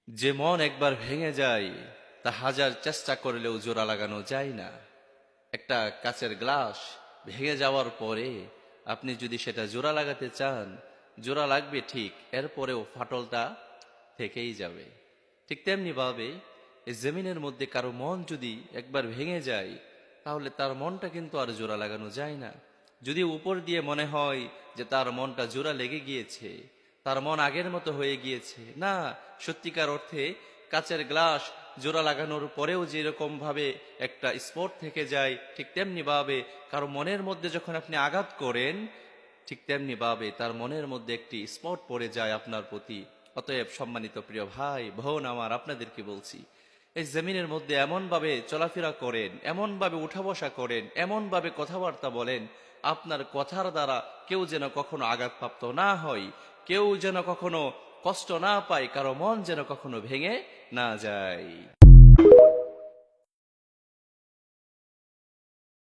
যে মন একবার ভেঙে যায় তা হাজার চেষ্টা করলেও জোড়া লাগানো যায় না। একটা কাচের গ্লাস ভেঙে যাওয়ার পরে আপনি যদি সেটা জোড়া লাগাতে চান, জোড়া লাগবে ঠিক, এরপরেও ফাটলটা থেকেই যাবে। ঠিক তেমনি ভাবে এই জমিনের মধ্যে কারো মন যদি একবার ভেঙে যায়, তাহলে তার মনটা কিন্তু আর জোড়া লাগানো যায় না। যদি উপর দিয়ে মনে হয় যে তার মনটা জোড়া লেগে গিয়েছে, তার মন আগের মতো হয়ে গিয়েছে, না, সত্যিকার অর্থে কাচের গ্লাস জোড়া লাগানোর পরেও যেরকম ভাবে একটা স্পট থেকে যায়, ঠিক তেমনি ভাবে কারো মনের মধ্যে যখন আপনি আঘাত করেন, ঠিক তেমনি ভাবে তার মনের মধ্যে একটি স্পট পড়ে যায় আপনার প্রতি। অতএব সম্মানিত প্রিয় ভাই বোন আমার, আপনাদেরকে বলছি, এই জমিনের মধ্যে এমন ভাবে চলাফেরা করেন, এমন ভাবে উঠা বসা করেন, এমন ভাবে কথাবার্তা বলেন, আপনার কথার দ্বারা কেউ যেন কখনো আঘাতপ্রাপ্ত না হয়, কেউ যেন কখনো কষ্ট না পায়, কারো মন যেন কখনো ভেঙে না যায়।